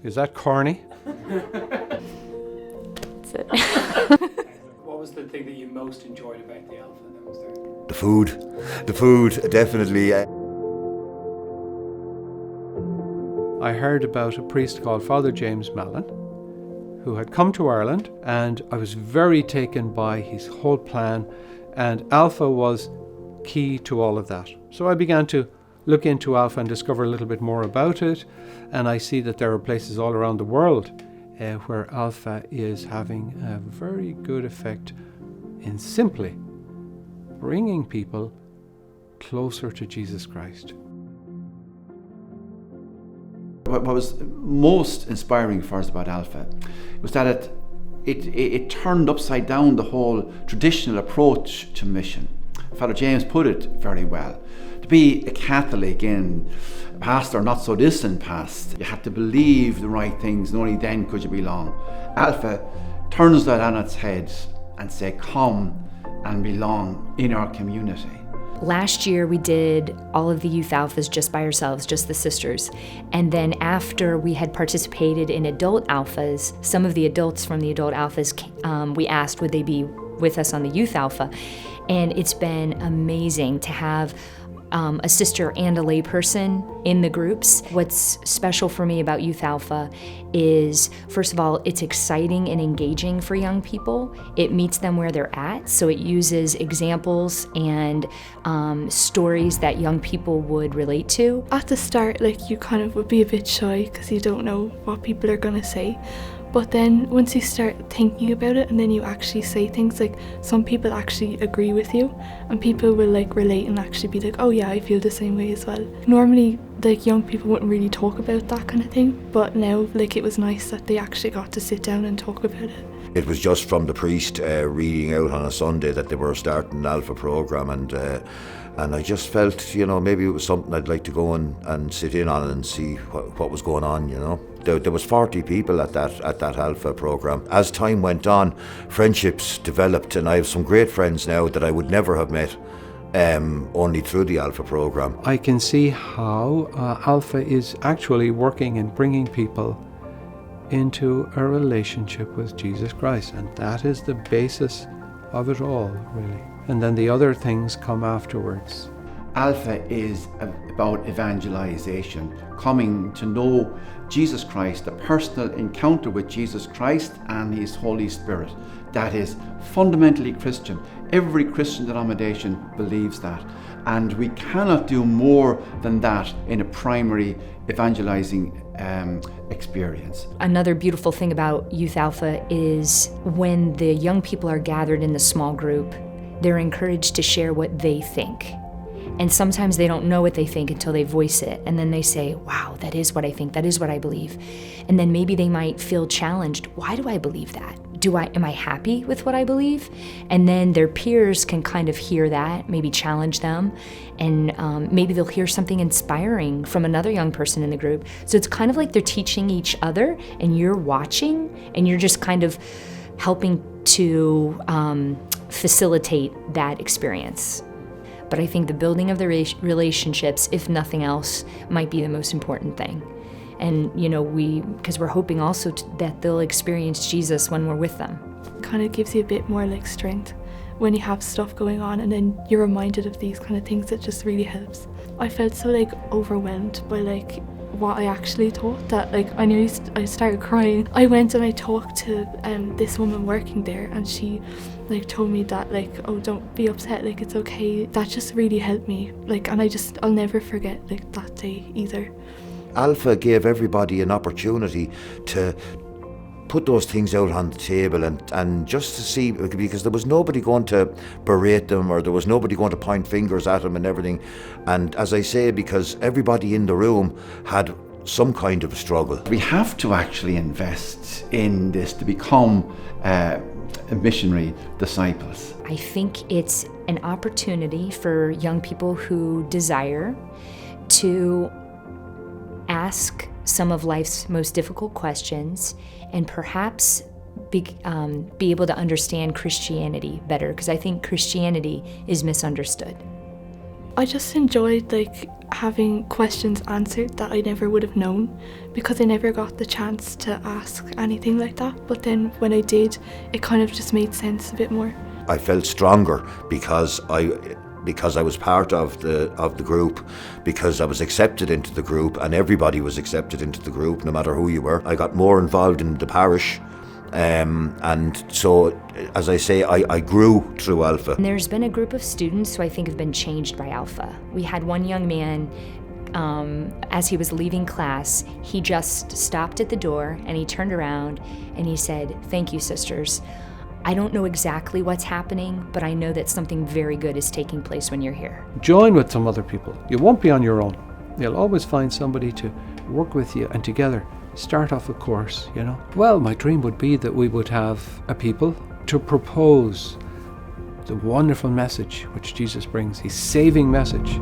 Is that corny? That's it. What was the thing that you most enjoyed about the Alpha that was there? The food, definitely. I heard about a priest called Father James Mallon, who had come to Ireland, and I was very taken by his whole plan, and Alpha was key to all of that. So I began to look into Alpha and discover a little bit more about it, and I see that there are places all around the world where Alpha is having a very good effect in simply bringing people closer to Jesus Christ. What was most inspiring for us about Alpha was that it turned upside down the whole traditional approach to mission. Father James put it very well. To be a Catholic in past or not so distant past, you had to believe the right things, and only then could you belong. Alpha turns that on its head and say, come and belong in our community. Last year we did all of the youth alphas just by ourselves, just the sisters. And then after we had participated in adult alphas, some of the adults from the adult alphas, we asked would they be with us on the youth alpha. And it's been amazing to have a sister and a lay person in the groups. What's special for me about Youth Alpha is, first of all, it's exciting and engaging for young people. It meets them where they're at, so it uses examples and stories that young people would relate to. At the start, you kind of would be a bit shy because you don't know what people are going to say. But then once you start thinking about it and then you actually say things, some people actually agree with you and people will relate and actually be like, oh yeah, I feel the same way as well. Normally young people wouldn't really talk about that kind of thing, but now it was nice that they actually got to sit down and talk about it. It was just from the priest reading out on a Sunday that they were starting an Alpha programme, and I just felt, maybe it was something I'd like to go and sit in on and see what was going on, There was 40 people at that Alpha programme. As time went on, friendships developed, and I have some great friends now that I would never have met only through the Alpha programme. I can see how Alpha is actually working in bringing people into a relationship with Jesus Christ, and that is the basis of it all, really. And then the other things come afterwards. Alpha is about evangelization, coming to know Jesus Christ, a personal encounter with Jesus Christ and His Holy Spirit. That is fundamentally Christian. Every Christian denomination believes that. And we cannot do more than that in a primary evangelizing experience. Another beautiful thing about Youth Alpha is when the young people are gathered in the small group, they're encouraged to share what they think. And sometimes they don't know what they think until they voice it. And then they say, wow, that is what I think, that is what I believe. And then maybe they might feel challenged. Why do I believe that? Am I happy with what I believe? And then their peers can kind of hear that, maybe challenge them, and maybe they'll hear something inspiring from another young person in the group. So it's kind of like they're teaching each other, and you're watching, and you're just kind of helping to facilitate that experience. But I think the building of the relationships, if nothing else, might be the most important thing. And, because we're hoping also that they'll experience Jesus when we're with them. Kind of gives you a bit more strength when you have stuff going on, and then you're reminded of these kind of things. It just really helps. I felt so overwhelmed by what I actually taught that I started crying. I went and I talked to this woman working there, and she told me that oh, don't be upset, it's okay. That just really helped me, and I'll never forget that day either. Alpha gave everybody an opportunity to put those things out on the table and just to see, because there was nobody going to berate them or there was nobody going to point fingers at them and everything. And as I say, because everybody in the room had some kind of struggle. We have to actually invest in this to become missionary disciples. I think it's an opportunity for young people who desire to ask some of life's most difficult questions and perhaps be able to understand Christianity better, because I think Christianity is misunderstood. I just enjoyed like having questions answered that I never would have known, because I never got the chance to ask anything like that. But then when I did, it kind of just made sense a bit more. I felt stronger because I was part of the group, because I was accepted into the group, and everybody was accepted into the group, no matter who you were. I got more involved in the parish, and so, as I say, I grew through Alpha. And there's been a group of students who I think have been changed by Alpha. We had one young man, as he was leaving class, he just stopped at the door and he turned around and he said, "Thank you, sisters. I don't know exactly what's happening, but I know that something very good is taking place when you're here." Join with some other people. You won't be on your own. You'll always find somebody to work with you, and together start off a course, you know. Well, my dream would be that we would have a people to propose the wonderful message which Jesus brings, his saving message.